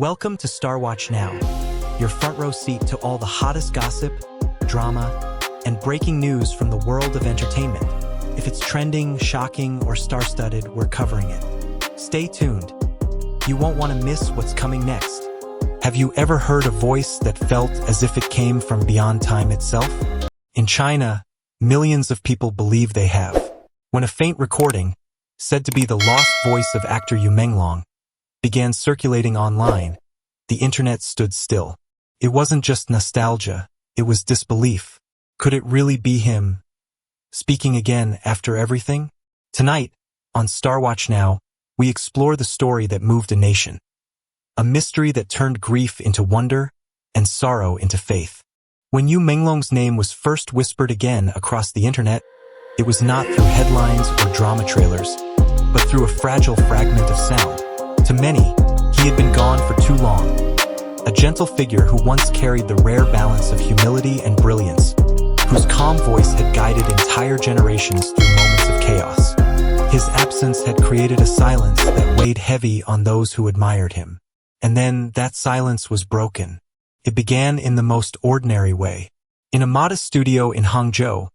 Welcome to StarWatch Now, your front row seat to all the hottest gossip, drama, and breaking news from the world of entertainment. If it's trending, shocking, or star-studded, we're covering it. Stay tuned. You won't want to miss what's coming next. Have you ever heard a voice that felt as if it came from beyond time itself? In China, millions of people believe they have. When a faint recording, said to be the lost voice of actor Yu Menglong, began circulating online, the internet stood still. It wasn't just nostalgia, it was disbelief. Could it really be him, speaking again after everything? Tonight, on StarWatch Now, we explore the story that moved a nation. A mystery that turned grief into wonder and sorrow into faith. When Yu Menglong's name was first whispered again across the internet, it was not through headlines or drama trailers, but through a fragile fragment of sound. To many, he had been gone for too long. A gentle figure who once carried the rare balance of humility and brilliance, whose calm voice had guided entire generations through moments of chaos. His absence had created a silence that weighed heavy on those who admired him. And then that silence was broken. It began in the most ordinary way. In a modest studio in Hangzhou,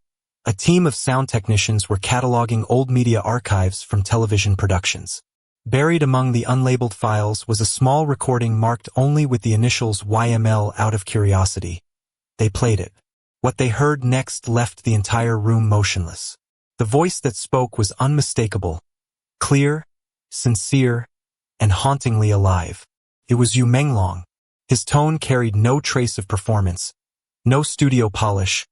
a team of sound technicians were cataloging old media archives from television productions. Buried among the unlabeled files was a small recording marked only with the initials YML out of curiosity. They played it. What they heard next left the entire room motionless. The voice that spoke was unmistakable, clear, sincere, and hauntingly alive. It was Yu Menglong. His tone carried no trace of performance, no studio polish,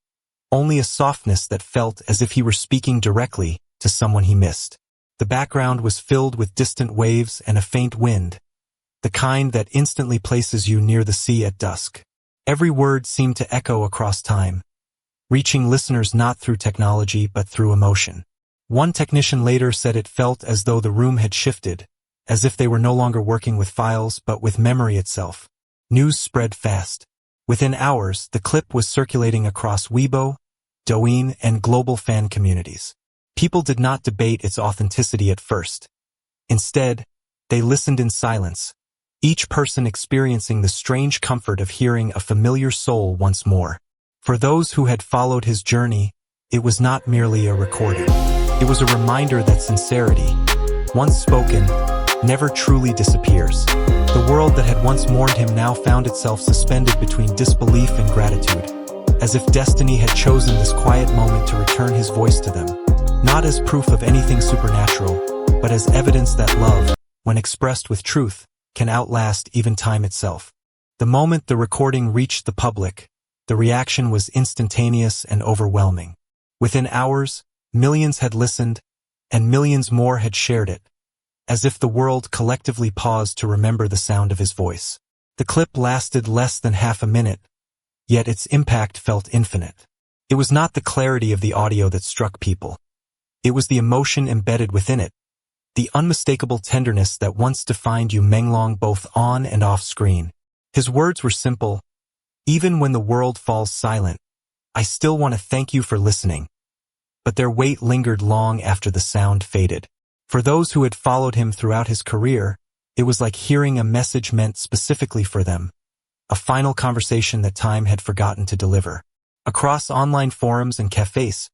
only a softness that felt as if he were speaking directly to someone he missed. The background was filled with distant waves and a faint wind, the kind that instantly places you near the sea at dusk. Every word seemed to echo across time, reaching listeners not through technology but through emotion. One technician later said it felt as though the room had shifted, as if they were no longer working with files but with memory itself. News spread fast. Within hours, the clip was circulating across Weibo, Douyin, and global fan communities. People did not debate its authenticity at first. Instead, they listened in silence, each person experiencing the strange comfort of hearing a familiar soul once more. For those who had followed his journey, it was not merely a recording. It was a reminder that sincerity, once spoken, never truly disappears. The world that had once mourned him now found itself suspended between disbelief and gratitude, as if destiny had chosen this quiet moment to return his voice to them. Not as proof of anything supernatural, but as evidence that love, when expressed with truth, can outlast even time itself. The moment the recording reached the public, the reaction was instantaneous and overwhelming. Within hours, millions had listened, and millions more had shared it, as if the world collectively paused to remember the sound of his voice. The clip lasted less than half a minute, yet its impact felt infinite. It was not the clarity of the audio that struck people. It was the emotion embedded within it, the unmistakable tenderness that once defined Yu Menglong both on and off screen. His words were simple. Even when the world falls silent, I still want to thank you for listening. But their weight lingered long after the sound faded. For those who had followed him throughout his career, it was like hearing a message meant specifically for them, a final conversation that time had forgotten to deliver. Across online forums and cafes,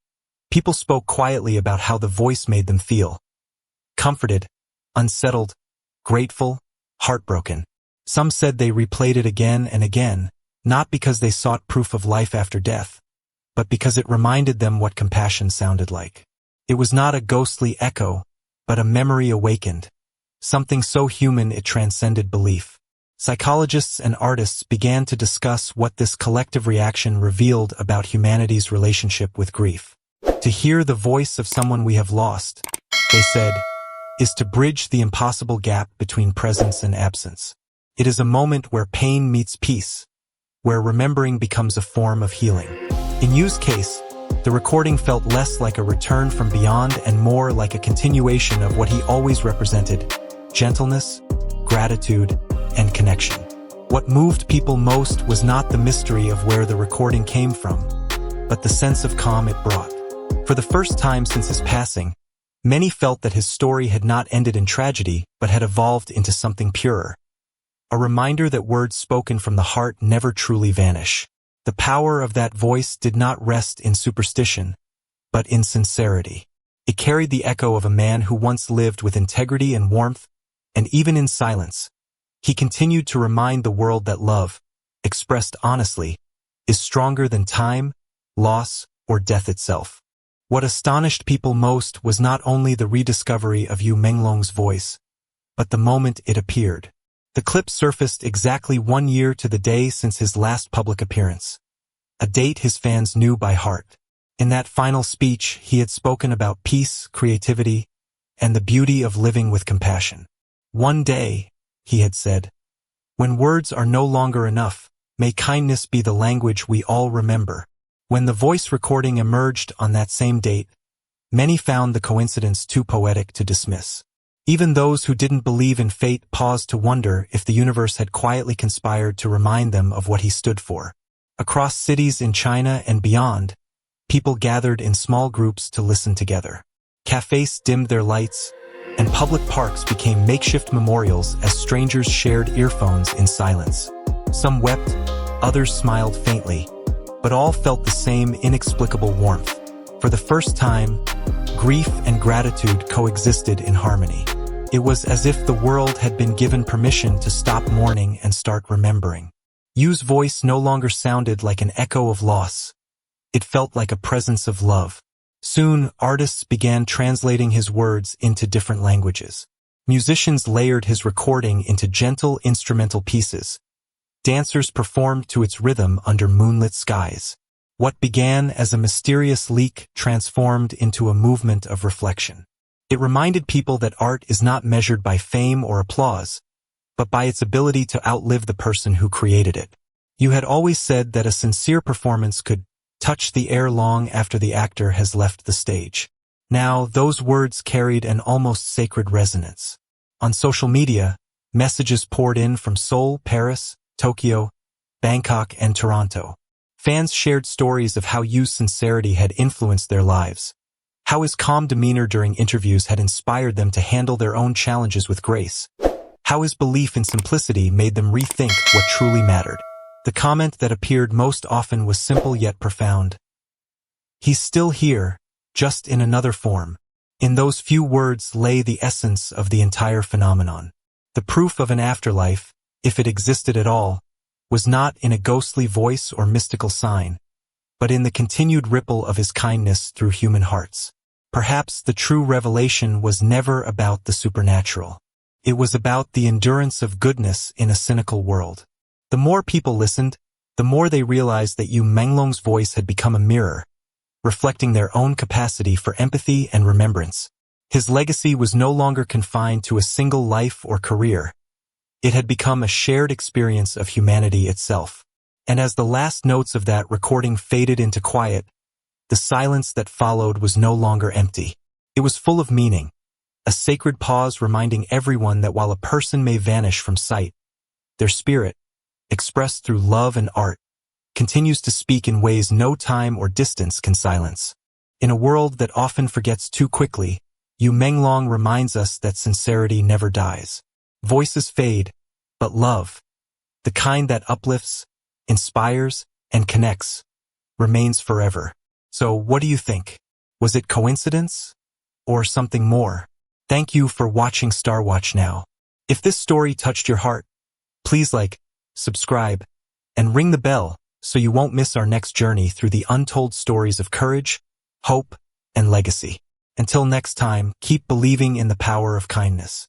people spoke quietly about how the voice made them feel. Comforted, unsettled, grateful, heartbroken. Some said they replayed it again and again, not because they sought proof of life after death, but because it reminded them what compassion sounded like. It was not a ghostly echo, but a memory awakened, something so human it transcended belief. Psychologists and artists began to discuss what this collective reaction revealed about humanity's relationship with grief. To hear the voice of someone we have lost, they said, is to bridge the impossible gap between presence and absence. It is a moment where pain meets peace, where remembering becomes a form of healing. In Yu's case, the recording felt less like a return from beyond and more like a continuation of what he always represented: gentleness, gratitude, and connection. What moved people most was not the mystery of where the recording came from, but the sense of calm it brought. For the first time since his passing, many felt that his story had not ended in tragedy but had evolved into something purer. a reminder that words spoken from the heart never truly vanish. The power of that voice did not rest in superstition, but in sincerity. It carried the echo of a man who once lived with integrity and warmth, and even in silence, he continued to remind the world that love, expressed honestly, is stronger than time, loss, or death itself. What astonished people most was not only the rediscovery of Yu Menglong's voice, but the moment it appeared. The clip surfaced exactly 1 year to the day since his last public appearance, a date his fans knew by heart. In that final speech, he had spoken about peace, creativity, and the beauty of living with compassion. One day, he had said, "When words are no longer enough, may kindness be the language we all remember." When the voice recording emerged on that same date, many found the coincidence too poetic to dismiss. Even those who didn't believe in fate paused to wonder if the universe had quietly conspired to remind them of what he stood for. Across cities in China and beyond, people gathered in small groups to listen together. Cafes dimmed their lights, and public parks became makeshift memorials as strangers shared earphones in silence. Some wept, others smiled faintly, but all felt the same inexplicable warmth. For the first time, grief and gratitude coexisted in harmony. It was as if the world had been given permission to stop mourning and start remembering. Yu's voice no longer sounded like an echo of loss. It felt like a presence of love. Soon, artists began translating his words into different languages. Musicians layered his recording into gentle instrumental pieces. Dancers performed to its rhythm under moonlit skies. What began as a mysterious leak transformed into a movement of reflection. It reminded people that art is not measured by fame or applause, but by its ability to outlive the person who created it. You had always said that a sincere performance could touch the air long after the actor has left the stage. Now, those words carried an almost sacred resonance. On social media, messages poured in from Seoul, Paris, Tokyo, Bangkok, and Toronto. Fans shared stories of how Yu's sincerity had influenced their lives, how his calm demeanor during interviews had inspired them to handle their own challenges with grace, how his belief in simplicity made them rethink what truly mattered. The comment that appeared most often was simple yet profound. "He's still here, just in another form." In those few words lay the essence of the entire phenomenon. The proof of an afterlife, if it existed at all, was not in a ghostly voice or mystical sign, but in the continued ripple of his kindness through human hearts. Perhaps the true revelation was never about the supernatural. It was about the endurance of goodness in a cynical world. The more people listened, the more they realized that Yu Menglong's voice had become a mirror, reflecting their own capacity for empathy and remembrance. His legacy was no longer confined to a single life or career. It had become a shared experience of humanity itself. And as the last notes of that recording faded into quiet, the silence that followed was no longer empty. It was full of meaning, a sacred pause reminding everyone that while a person may vanish from sight, their spirit, expressed through love and art, continues to speak in ways no time or distance can silence. In a world that often forgets too quickly, Yu Menglong reminds us that sincerity never dies. Voices fade, but love, the kind that uplifts, inspires, and connects, remains forever. So what do you think? Was it coincidence? Or something more? Thank you for watching StarWatch Now. If this story touched your heart, please like, subscribe, and ring the bell so you won't miss our next journey through the untold stories of courage, hope, and legacy. Until next time, keep believing in the power of kindness.